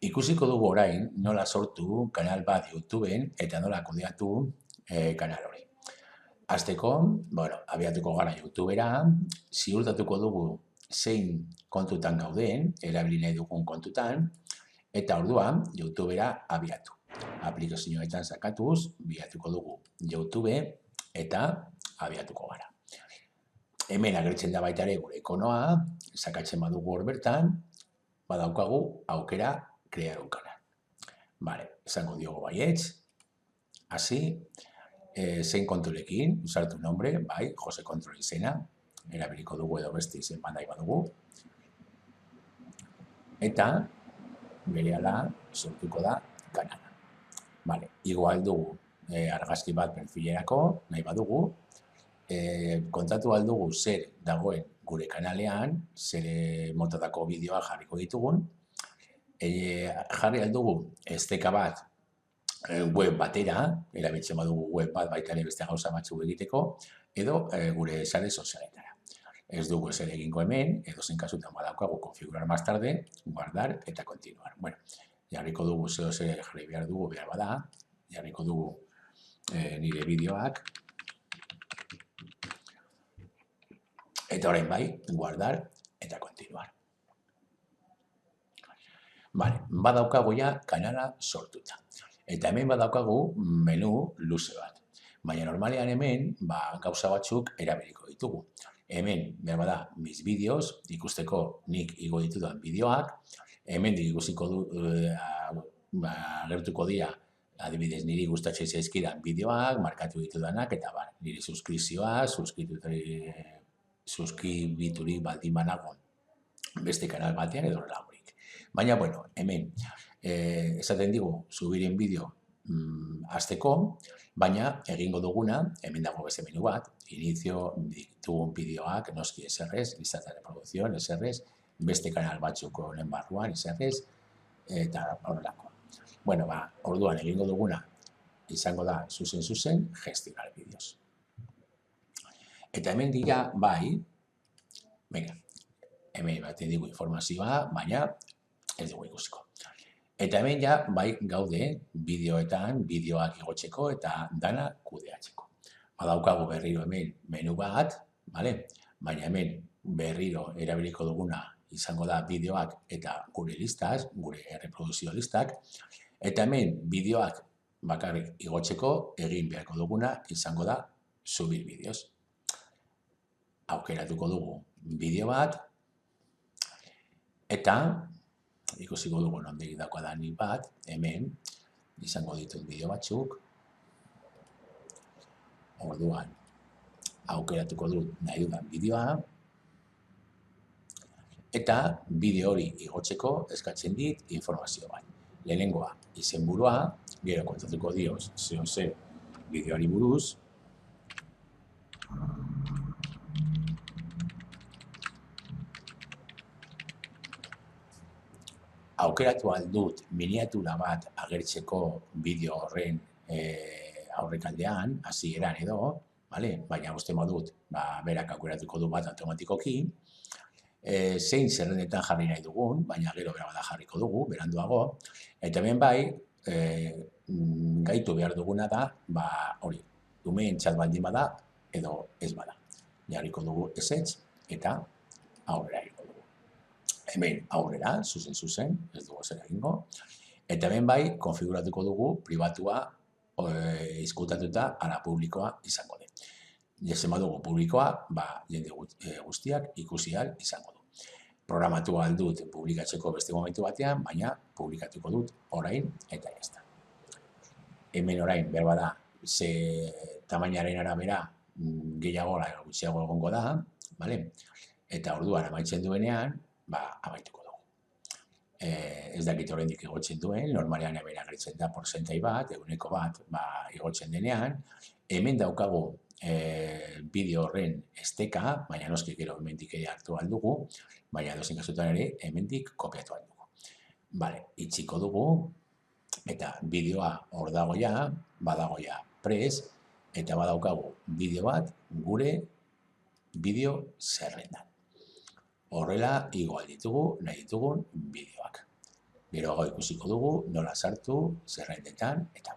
Ikusiko dugu orain nola sortu kanal bat YouTubeen eta nola kudeatu kanal hori. Hasteko, abiatuko gara YouTubera, ziurtatuko dugu zein kontutan gauden, erabili nahi dugun kontutan, eta orduan YouTubera abiatu. Aplikazioetan sakatuz, biatuko dugu YouTube eta abiatuko gara. Hemen agertzen da baita ere gure ikonoa, sakatzen badugu hor bertan, badaukagu aukera crear un canal. Vale, esango diogu baietz, hasi, zein konturekin, usar tu nombre, bai, Jose Kontrol izena, erabiliko dugu edo beste izen bandai badugu, eta berehala sortuko da kanala. Vale, igual dugu argazki bat perfilerako, nahi badugu, kontatu aldugu zer dagoen gure kanalean, zer motatako bideoa jarriko ditugun, jarri aldugu esteka bat web batera, erabiltzen badugu web bat baita ere beste gauza batzuk egiteko, edo gure sare sozialetara. Ez dugu ezer egingo hemen, edo zen kasutan badaukagu configurar más tarde, guardar eta continuar. Bueno, jarriko dugu zeo zer jarri behar dugu behar bada, jarriko dugu nire bideoak, eta orain bai, guardar eta continuar. Vale, badaukagu ja kanala sortuta. Eta hemen badaukagu menu luze bat. Baina normalean hemen gauza batzuk erabiliko ditugu. Hemen, behar bada, mis vídeos, ikusteko nik igo ditudan bideoak, hemen ikusiko agertuko dira, adibidez niri gustatzen zaizkidan bideoak, markatu ditudanak, eta niri suskripzioa, suskribituri baldin banago beste kanal batean edo laurik. Baina, hemen, esaten digu, subiren bideo hasteko, baina egingo duguna, hemen dago beste menu bat, inicio ditugun bideoak, noski eserrez, listata de producción, eserrez, beste kanal batzuko honen barruan, eserrez, eta horrelako. Orduan egingo duguna, izango da, zuzen, gestionar bideos. Eta hemen dira, hemen baten digu informazioa, baina ez dugu ikusiko. Eta hemen gaude bideoetan, bideoak igotzeko eta dana kudeatzeko. Badaukagu berriro hemen menu bat, baina hemen berriro erabiliko duguna izango da bideoak eta gure listaz, gure erreproduzio listak, eta hemen bideoak bakarrik igotzeko egin beharko duguna izango da subir bideos. Aukeratuko dugu bideo bat, eta ikusiko dugu nondik daukadan bat, hemen izango ditut bideo batzuk, orduan aukeratuko dut nahi dudan bideoa, eta bideo hori igotzeko eskatzen dit informazio bat. Lehenengoa izenburua, gero kontatuko dio zer bideoari buruz, aukeratu aldut miniatura bat agertzeko bideo horren aurrekaldean, hasieran edo, baina uste modut, berak aukeratuko du bat automatikoki, zein zerrendetan jarri nahi dugun, baina gero bera bada jarriko dugu, beranduago, eta hemen gaitu behar duguna da, hori, umeen txat baldin bada, edo ez bada. Jarriko dugu ezetz, eta aurrera egingo dugu. Hemen aurrera, zuzen, ez dugu zer egingo, eta hemen konfiguratuko dugu pribatua izkutatuta ala publikoa izango den. Jezen badugu publikoa, jende guztiak ikusi ahal izango du. Programatu aldut publikatzeko beste momentu batean, baina publikatuko dut orain eta jazta. Hemen orain, behar bada, ze tamainaren arabera gehiago gutxiago egongo da, eta orduan amaitzen duenean, amaituko dugu. Ez dakit oraindik igotzen duen, normalean hemen agertzen da porzentai bat, 100 bat igotzen denean, hemen daukagu bideo horren esteka, baina noski gero hemendik ere hartu aldugu, baina dozen kasutan ere hemendik kopiatu aldugu. Itxiko dugu, eta bideoa hor dagoia, badagoia press, eta badaukagu bideo bat gure bideo zerrendan. Horrela, igo alditugu nahi ditugun bideoak. Geroago ikusiko dugu nola sartu, zerrendetan, eta